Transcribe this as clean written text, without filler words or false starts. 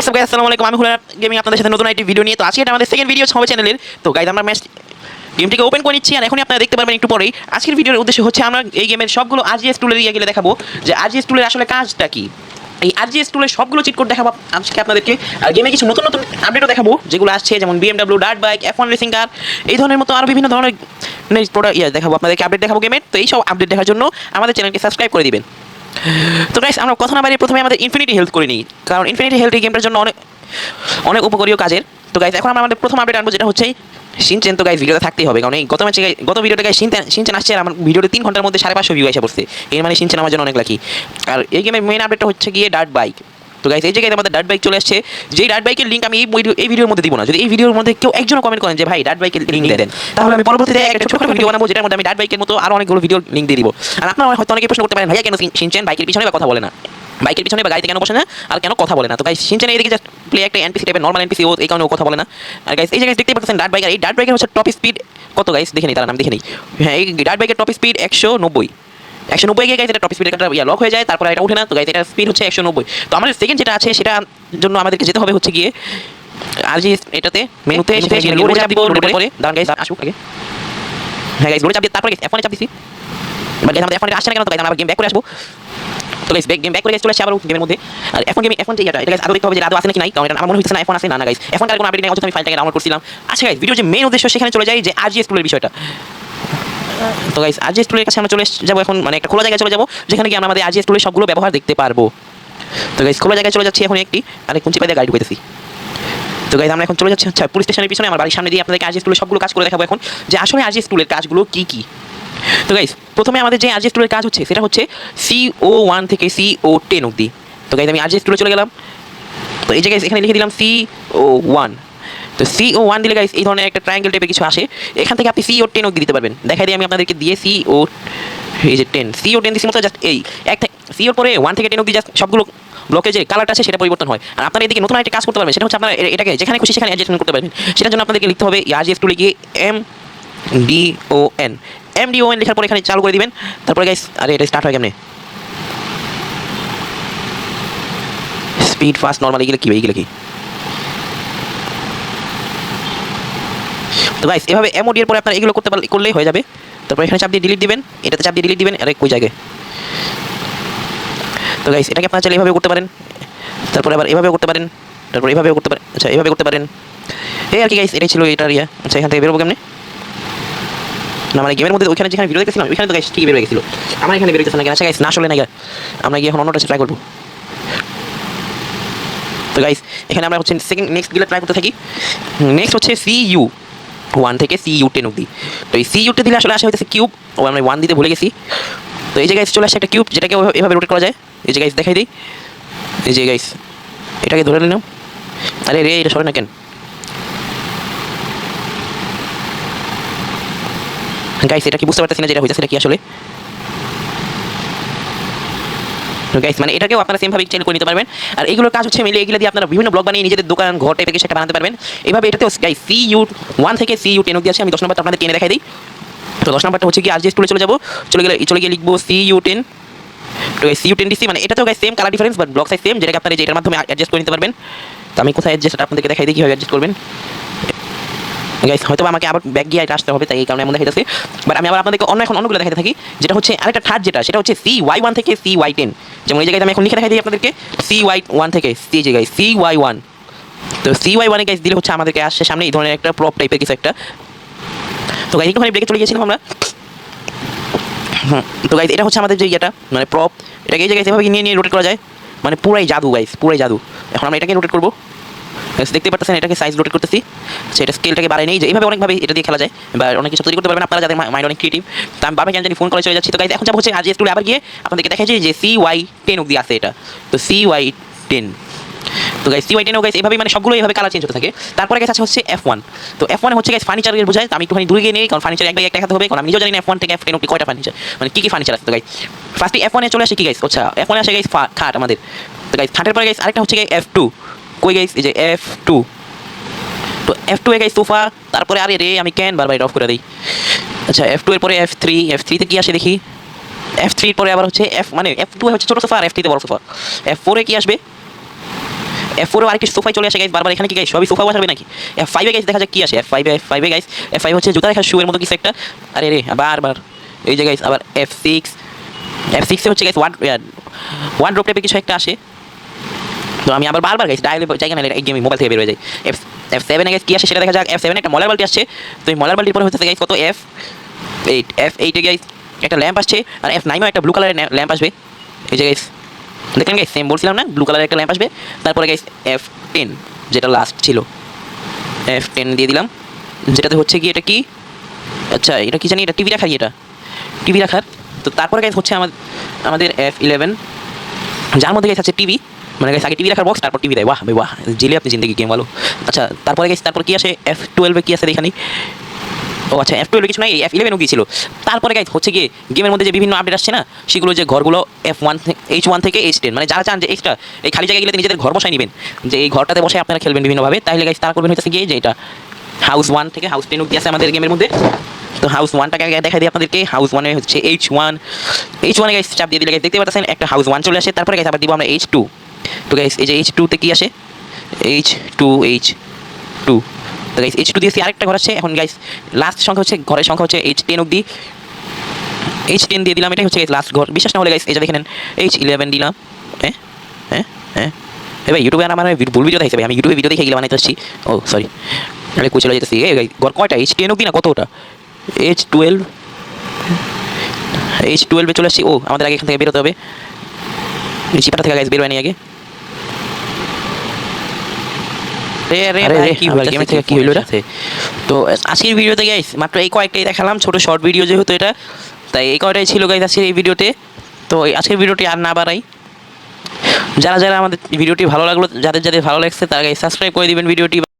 WhatsApp guys, আসসালামু আলাইকুম। আমি হুলার গেমিং আপনাদের সাথে নতুন একটি ভিডিও নিয়ে। তো আজকে এটা আমাদের সেকেন্ড ভিডিও হবে চ্যানেলের। তো গাইস আমরা ম্যাচ গেমটিকে ওপেন করে নিচ্ছি আর এখনই আপনারা দেখতে পারবেন একটু পরেই। আজকের ভিডিওর উদ্দেশ্য হচ্ছে আমরা এই গেমের সবগুলো আরজিএস টুলের ইয়ে গেলে দেখাবো যে আরজিএস টুলের আসলে কাজটা কি। এই আরজিএস টুলের সবগুলো চিট কোড দেখাবো আজকে আপনাদেরকে। আর গেমে কিছু নতুন নতুন আপডেটও দেখাবো যেগুলো আসছে, যেমন BMW dirt bike, F1 racing car, এই ধরনের মতো আরও বিভিন্ন ধরনের প্রোডাক্ট দেখাবো আপনাদেরকে, আপডেট দেখাবো গেমের। তো এই সব আপডেট দেখার জন্য আমাদের চ্যানেলকে সাবস্ক্রাইব করে দিবেন। তো গাইস আমরা কথা না বাড়িয়ে প্রথমে আমাদের ইনফিনিটি হেলথ করে নিই, কারণ ইনফিনিটি হেলথ এই গেমটার জন্য অনেক অনেক উপকারীয় কাজের। তো গাইস এখন আমরা আমাদের প্রথম আপডেট আনবো, যেটা হচ্ছে শিনচেন। তো গাইস ভিডিওতে থাকতেই হবে, কারণ এই গত ভিডিওটা গাইস শিনচেন আসছে আর আমার ভিডিওতে 3 ঘন্টার মধ্যে 550 ভিউ এসে পড়ছে। এর মানে শিনচেন আমার জন্য অনেক লাকি। আর এই গেমের মেইন আপডেটটা হচ্ছে গিয়ে ডার্ট বাইক। তো গাইস এই জায়গায় আমাদের ডার্ট বাইক চলে আসছে। যেই ডার্ট বাইকের লিঙ্ক আমি এই ভিডিওর মধ্যে দিব না। যদি এই ভিডিওর মধ্যে কেউ একজন কমেন্ট করেন যে ভাই ডার্ট বাইকের লিঙ্ক দেন, তাহলে আমি পরবর্তীতে একটা ছোটখাটো ভিডিও বানাবো যেটার মধ্যে আমি ডার্ট বাইকের মতো আরো অনেকগুলো ভিডিও লিঙ্ক দিয়ে দিব। আর আপনারা হয়তো অনেকে প্রশ্ন করতে পারেন, ভাইয়া কেন শিনচেন বাইকের পিছনে বা কথা বলে না, বাইকের পিছনে বা গাড়িতে কেন বসে না আর কেন কথা বলে না। তো গাইস শিনচেন এইদিকে জাস্ট প্লে একটা এনপিসি টাইপের নরমাল এনপিসি, ও এই কারণে ও কথা বলে না। আর গাইস এই জায়গায় দেখতে পাচ্ছেন ডার্ট বাইকের, এই ডার্ট বাইকের হচ্ছে টপ স্পিড কত গাইস দেখে নিই, তার নাম দেখে নিই। হ্যাঁ, এই ডার্ট বাইকের টপ স্পিড 190 গিয়ে গাইস এটা টপ স্পিড একটা লক হয়ে যায়, তারপর এটা ওঠে না। তো গাইস এটা স্পিড হচ্ছে 190। তো আমাদের সেকেন্ড যেটা আছে সেটার জন্য আমাদেরকে যেতে হবে হচ্ছে গিয়ে আর যে এটাতে মেনুতে লোডে চাপ দিব, লোডে করে দাঁড়ান গাইস আসুক আগে। হ্যাঁ গাইস লোডে চাপ দিয়ে তারপরে F1 এ চাপ দিছি। বাট গাইস আমাদের F1 এ আসছে না কেন? তো গাইস আমরা গেম ব্যাক করে আসবো। তো গাইস গেম ব্যাক করে চলে আসছে আবার গেমের মধ্যে। আর F1 যে এটা গাইস আগে দেখতে হবে যে আদৌ আছে নাকি নাই, কারণ এটা আমার মনে হচ্ছে না F1 আছে না গাইস। F1 কার কোনো আপডেট নেই, অথচ আমি ফাইলটাকে ডাউনলোড করছিলাম। আচ্ছা গাইস ভিডিওর যে মেইন উদ্দেশ্য সেখানে চলে যাই, যে আরজিএস টুলের বিষয়টা। তো গাইস আরজিএস টুলের কাছে আমরা চলে যাবো এখন, মানে একটা খোলা জায়গায় চলে যাবো যেখানে গিয়ে আমরা আমাদের আরজিএস টুলের সবগুলো ব্যবহার দেখতে পারবো। তো গাইস খোলা জায়গায় চলে যাচ্ছি এখন একটি, আর কুঞ্চি পাইতে গাড়ি ঢুকাইতেছি। তো গাইস আমরা এখন চলে যাচ্ছি আচ্ছা পুলিশ স্টেশনের পিছনে, আমার বাড়ির সামনে দিয়ে আপনাদেরকে আরজিএস টুলের সবগুলো কাজ করে দেখাবো এখন, যে আসলে আরজিএস টুলের কাজগুলো কি কি। তো গাইস প্রথমে আমাদের যে আরজিএস টুলের কাজ হচ্ছে সেটা হচ্ছে CO1 থেকে CO10 অবধি। তো গাইস আমি আরজিএস টুলে চলে গেলাম। তো এই জায়গায় এখানে লিখে দিলাম CO1। তো CO1 দিলে গাইস এই ধরনের একটা ট্রায়াঙ্গেল টাইপের কিছু আসে, এখান থেকে আপনি CO10 অবধি দিতে পারবেন। দেখাই দিই আমি আপনাদেরকে দিয়ে এই যে 10 CO10 দিছি মতো, জাস্ট এই এক CO পরে 1 থেকে 10 অবধি জাস্ট সবগুলো ব্লকে যে কালারটা আছে সেটা পরিবর্তন হয়। আর আপনারা এদিকে নতুন একটা কাজ করতে পারবেন, সেটা হচ্ছে আপনারা এটাকে যেখানে খুশি সেখানে অ্যাডজাস্টমেন্ট করতে পারবেন। সেটার জন্য আপনাদেরকে লিখতে হবে আরজিএস টুলে গিয়ে MDON লেখার পরে এখানে চালু করে দিবেন। তারপরে গাইস আরে এটা স্টার্ট হয় কেমনে, স্পিড ফাস্ট নরমাল এইগুলো কি। তো গাইস এভাবে MOD এর পরে আপনারা এগুলো করলেই হয়ে যাবে। তারপর এখানে চাপ দিয়ে ডিলিট দিবেন, এটাতে চাপ দিয়ে ডিলিট দিবেন। আরে কই জায়গায়। তো গাইস এটাকে আপনারা চাইলে এভাবে করতে পারেন, তারপরে আবার এভাবেও করতে পারেন, তারপর এভাবেও করতে পারেন, আচ্ছা এভাবে করতে পারেন। এই আর কি গাইস এটাই ছিল এটার ইয়া। আচ্ছা এখান থেকে বেরোবো কেমনে না, মানে গেমের মধ্যে ওইখানে যেখানে ভিডিও দেখতেছিলাম ওইখানে তো গাইস ঠিকই বের হয়ে গেছিল, আমার এখানে বের হইতেছে না কেন? আচ্ছা গাইস না আসলে না, আমরা গিয়ে এখন অন্যটা ট্রাই করবো। তো গাইস এখানে আমরা হচ্ছে সেকেন্ড নেক্সট গিলা ট্রাই করতে থাকি। নেক্সট হচ্ছে CU1 থেকে CU10 অবধি। তো এই CU10 দিলে আসলে আসে হইতেছে কিউব, ও আমরা 1 দিতে ভুলে গেছি। তো এই জায়গায় চলে আসছে একটা কিউব, যেটাকে এভাবে রোটেট করা যায়। এই যে গাইস দেখাই দিই, এই যে গাইস এটাকে ধরে নিলাম। আরে রে এটা সরে না কেন গাইস, এটা কি বুঝতে পারতেছি না যেটা হইতেছে এটা কি আসলে। তো গাইস মানে এটাকেও আপনারা সেম ভাবে চেঞ্জ করে নিতে পারবেন। আর এইগুলোর কাজ হচ্ছে মিলে এগুলো দিয়ে আপনারা বিভিন্ন ব্লগ বানিয়ে নিজেদের দোকান ঘর টাইপের কিছু একটা বানাতে পারবেন। এইভাবে এটাতেও গাইস CU1 থেকে CU10 অবধি আছে। আমি 10 নম্বরটা আপনাদের টেনে দেখাই দিই। তো 10 নম্বরটা হচ্ছে কি আরজিএস টুলে চলে যাবো, চলে গিয়ে লিখবো CU10। তো CU10 দিছি, মানে এটাতেও guys same colour difference but block size same, যেটাকে আপনারা এটার মাধ্যমে অ্যাডজাস্ট করে নিতে পারবেন। তো আমি কোথায় অ্যাডজাস্ট আপনাদেরকে দেখাই দিই কীভাবে অ্যাডজাস্ট করবেন। গাইস হয়তো আমাকে আবার ব্যাক গিয়ে এটা আসতে হবে, তাই এই কারণে এমন দেখাইতেছে। বাট আমি আবার আপনাদেরকে অন্যগুলো দেখাতে থাকি, যেটা হচ্ছে আরেকটা থার্ড সেটা হচ্ছে CY1 থেকে CY10। যেমন এই জায়গায় আমি এখন লিখে দেখাই দিই আপনাদেরকে CY1 থেকে CY1। তো CY1 এ গাইস দিলে হচ্ছে আমাদেরকে আসছে সামনে এই ধরনের একটা প্রপ টাইপের কিছু একটা। তো গাইস একটুখানি ব্রেকে চলে গিয়েছিলাম আমরা। তো গাইস এটা হচ্ছে আমাদের যে ইয়েটা মানে প্রপ, এটাকে এই জায়গায় এভাবে নিয়ে রোটেট করা যায়, মানে পুরাই জাদু গাইস, পুরাই জাদু। এখন আমরা এটাকে রোটেট করবো, দেখতে পাচ্ছেন এটাকে সাইজ রোটেট করতেছি। সেটা স্কেলটাকে বাড়াই নেই, যে এইভাবে অনেকভাবে এটা দিয়ে খেলা যায় বা অনেক কিছু তৈরি করতে পারবেন আপনারা যাদের মাইন্ড অনেক ক্রিয়েটিভ। তো আমি বাবা জানি ফোন করে চলে যাচ্ছি। তো গাইস এখন যাব হচ্ছে আরজিএস টুলে আবার গিয়ে আপনাদেরকে দেখাচ্ছি যে CY10 অবধি আছে এটা। তো CY10, তো গাইস CY10 গাইস এইভাবে মানে সবগুলো এইভাবে কালার চেঞ্জ হতে থাকে। তারপরে গাইস আছে হচ্ছে F1। তো F1 হচ্ছে গাইস ফার্নিচারের বোঝায়। তো আমি একটুখানি দূরে গিয়ে নেই, কারণ ফার্নিচার এক দেখাতে হবে, কারণ আমি নিজেও জানি না F1 থেকে F10 অবধি কয়টা ফার্নিচার, মানে কি ফার্নিচার আছে। তো গাইস ফার্স্টে F1 এ চলে আসে কি গাইস, আচ্ছা F1 এ আসে গাইস খাট আমাদের। তো গাইস খাটের পরে গাইস আরেকটা হচ্ছে F2। কই গাইস এই যে F2। তো F2 এ গাইস সোফা, তারপরে আরে রে আমি কেন বারবার এটা অফ করে দিই। আচ্ছা F2 এর পরে F3 তে কি আসে দেখি। F3 এর পরে আবার হচ্ছে মানে F2 এ হচ্ছে ছোট সোফা আর F3 তে বড় সোফা। F4 এ কি আসবে, F4 আর কি সোফায় চলে আসে গাইস বারবার, এখানে কি গাইস সবই সোফা বসাবে নাকি? F5 গাইস দেখা যাক কি আসে। F5 গাইস, F5 হচ্ছে জুতা রাখার শু এর মতো কিছু একটা। আরে রে বারবার এই যে গাইস আবার F6 এ হচ্ছে গাইস ওয়ার্ডরোব টাইপের কিছু একটা আসে। তো আমি আবার বারবার গাইস ডায়ালে জায়গা না এই গেমে মোবাইল থেকে বের হয়ে যায়। F7 এ গাইস কি আসে সেটা দেখা যাক। F7 একটা মলার বালতি আসছে। তো এই মলার বালতির পরে হচ্ছে গাইস কত F8 এ গাইস একটা ল্যাম্প আসছে, আর F9 এও একটা ব্লু কালারের ল্যাম্প আসবে। এই যে গাইস দেখলেন গাইস, সেম বলছিলাম না ব্লু কালারের একটা ল্যাম্প আসবে। তারপরে গাইস F10 যেটা লাস্ট ছিল, F10 দিয়ে দিলাম, যেটাতে হচ্ছে কি এটা কি, আচ্ছা এটা কি জানি, এটা টিভি রাখার, এটা টিভি রাখার। তো তারপরে গাইস হচ্ছে আমাদের F11, যার মধ্যে গাইস আছে টিভি, মানে গাইস আগে টিভি রাখার বক্স, তারপর টিভি দেয়। বাহ ভাই বাহ, জেলে আপনি জিন্দগি গেম ভালো। আচ্ছা তারপরে গাইস তারপর কি আসে, F12 এ কি আছে এখানে? ও আচ্ছা F12 এ কিছু নাই, F11 ও গিয়েছিল। তারপরে গাইস হচ্ছে কি গেমের মধ্যে যে বিভিন্ন আপডেট আসছে না, সেগুলো যে ঘরগুলো H1 থেকে H10, মানে যারা চান যে এক্সট্রা এই খালি জায়গায় গেলে নিজেদের ঘর বসাই নেবেন, যে এই ঘরটাতে বসে আপনারা খেলবেন বিভিন্নভাবে, তাহলে গাইস তারা করবেন হচ্ছে গিয়ে যে এটা হাউস 1 থেকে হাউস 10 অব্দি আছে আমাদের গেমের মধ্যে। তো হাউস 1টাকে আগে দেখা দিই আপনাদেরকে। হাউস 1 এ হচ্ছে H1 এ গাইস চাপ দিয়ে দিলে গাইস দেখতে পাচ্ছেন একটা হাউস 1 চলে আসে। তারপরে গাইস আবার দিব আমরা H2। তো গাইস এই যে H2 তে কি আসে, H2 তো গাইস H2 দিয়েছি, আরেকটা ঘর আছে। এখন গাইস লাস্ট সংখ্যা হচ্ছে ঘরের সংখ্যা হচ্ছে H10 অবধি, H10 দিয়ে দিলাম, এটাই হচ্ছে গাইস লাস্ট ঘর। বিশ্বাস না হলে গাইস এই যে দেখেন H11 দিলাম। হ্যাঁ হ্যাঁ হ্যাঁ ভাই ইউটিউবে আমার ভুল ভিডিও দেখছে ভাই, আমি ইউটিউবে ভিডিও দেখে এগুলো বানাইতে আসছি। ও সরি, আরে কই চলে যেতেছি। এই গাইস ঘর কয়টা, H10 অবধি না কত ওটা, H12 এ চলে আসছি। ও আমাদের আগে এখান থেকে বেরোতে হবে, এই চিপাটা থেকে গাইস বের হয়নি আগে। কি হলো গেমের থেকে, কি হলো এটা? তো আজকের ভিডিওতে গাইস মাত্র এই কয়েকটাই দেখালাম, ছোট শর্ট ভিডিও যেহেতু এটা, তাই এই কয়টাই ছিল গাইস আজকের এই ভিডিওতে। তো আজকের ভিডিওটি আর না বাড়াই, যারা আমাদের ভিডিওটি ভালো লাগলো, যাদের ভালো লাগছে তারা গাইস সাবস্ক্রাইব করে দিবেন ভিডিওটি।